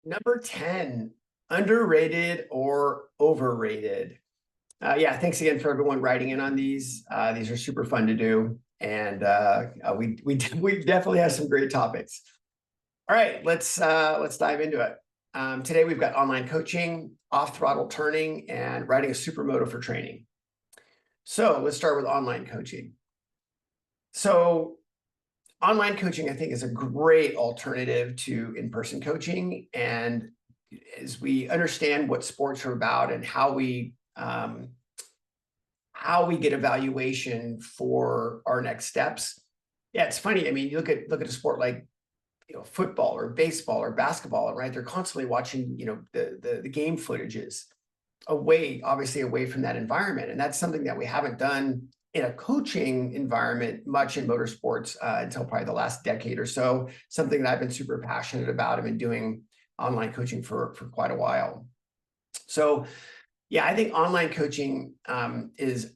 Number 10, underrated or overrated. Yeah, thanks again for everyone writing in on these. These are super fun to do, and we definitely have some great topics. All right, let's dive into it. Today we've got online coaching, off-throttle turning, and riding a supermoto for training. So let's start with online coaching. So online coaching, I think, is a great alternative to in-person coaching. And as we understand what sports are about and how we get evaluation for our next steps. Yeah, it's funny. I mean, you look at a sport like football or baseball or basketball, right? They're constantly watching the game footages obviously away from that environment, and that's something that we haven't done in a coaching environment much in motorsports until probably the last decade or so. Something that I've been super passionate about. I've been doing online coaching for quite a while. So yeah, I think online coaching is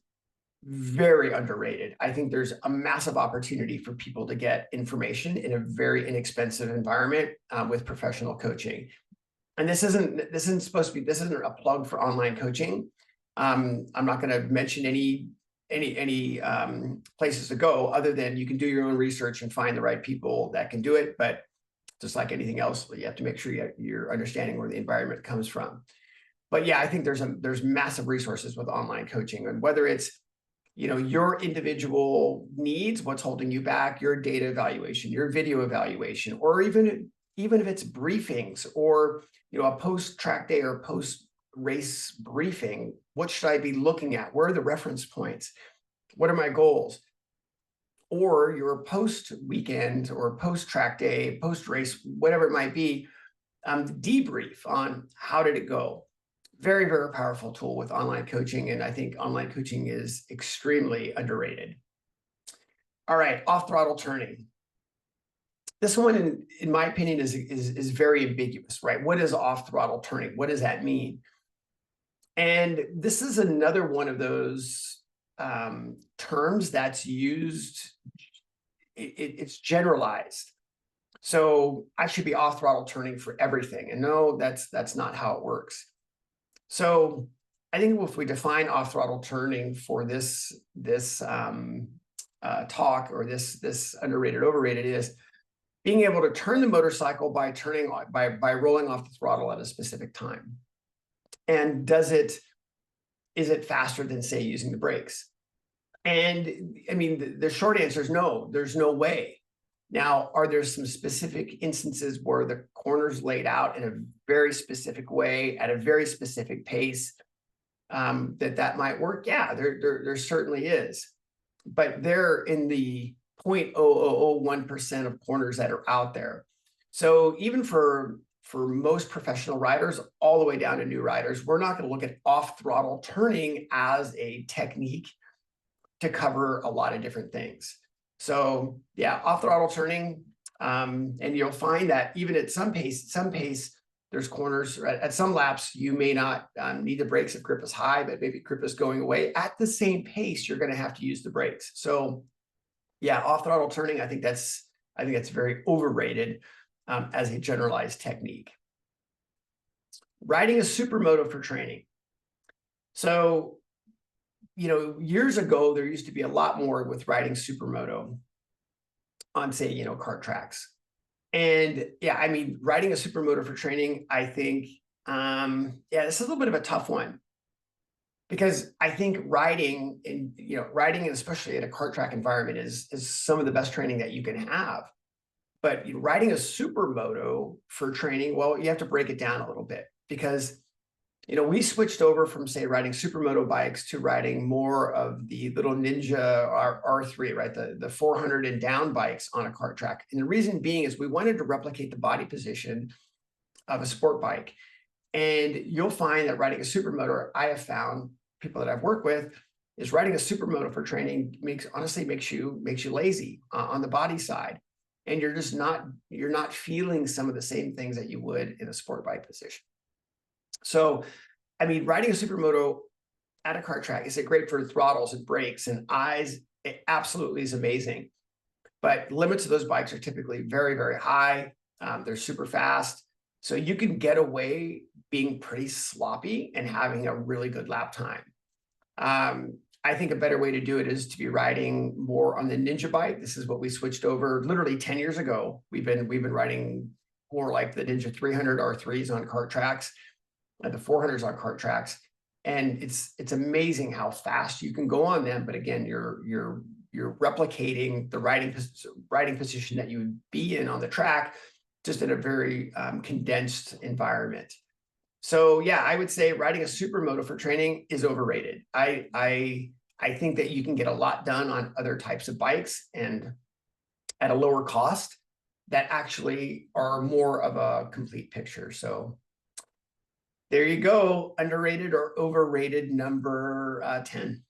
very underrated. I think there's a massive opportunity for people to get information in a very inexpensive environment with professional coaching. And this isn't a plug for online coaching. I'm not going to mention any places to go other than you can do your own research and find the right people that can do it. But just like anything else, you have to make sure you're understanding where the environment comes from. But yeah, I think there's massive resources with online coaching, and whether it's your individual needs, what's holding you back, your data evaluation, your video evaluation, or even if it's briefings or a post-track day or post-race briefing. What should I be looking at? Where are the reference points? What are my goals? Or your post-weekend or post-track day, post-race, whatever it might be, debrief on how did it go. Very, very powerful tool with online coaching, and I think online coaching is extremely underrated. All right, off-throttle turning. This one, in my opinion, is very ambiguous, right? What is off-throttle turning? What does that mean? And this is another one of those terms that's used. It's generalized. So I should be off-throttle turning for everything, and no, that's not how it works. So I think if we define off-throttle turning for this talk, or this underrated, overrated, is being able to turn the motorcycle by rolling off the throttle at a specific time. And is it faster than, say, using the brakes? And I mean, the short answer is no, there's no way. Now, are there some specific instances where the corner's laid out in a very specific way at a very specific pace that might work? Yeah, there certainly is. But they're in the 0.0001% of corners that are out there. So even for most professional riders, all the way down to new riders, we're not going to look at off-throttle turning as a technique to cover a lot of different things. So yeah, off-throttle turning, and you'll find that even at some pace, there's corners. At some laps, you may not need the brakes if grip is high, but maybe grip is going away. At the same pace, you're going to have to use the brakes. So yeah, off-throttle turning, I think that's very overrated as a generalized technique. Riding a supermoto for training. So years ago, there used to be a lot more with riding supermoto on, say, kart tracks. And yeah, I mean, riding a supermoto for training, I think, yeah, this is a little bit of a tough one, because I think riding, and especially in a kart track environment, is some of the best training that you can have. But riding a supermoto for training, well, you have to break it down a little bit, because we switched over from, say, riding supermoto bikes to riding more of the little Ninja R3, right? The 400 and down bikes on a kart track. And the reason being is we wanted to replicate the body position of a sport bike. And you'll find that riding a supermoto, I have found, people that I've worked with, is riding a supermoto for training honestly makes you lazy on the body side. And you're not feeling some of the same things that you would in a sport bike position. So, I mean, riding a supermoto at a kart track, is it great for throttles and brakes and eyes? It absolutely is amazing. But limits of those bikes are typically very, very high. They're super fast. So you can get away being pretty sloppy and having a really good lap time. I think a better way to do it is to be riding more on the Ninja bike. This is what we switched over literally 10 years ago. We've been riding more like the Ninja 300 R3s on kart tracks, and the 400s on kart tracks. And it's amazing how fast you can go on them. But again, you're replicating the riding position that you would be in on the track, just in a very condensed environment. So yeah, I would say riding a supermoto for training is overrated. I think that you can get a lot done on other types of bikes and at a lower cost that actually are more of a complete picture. So there you go, underrated or overrated number 10.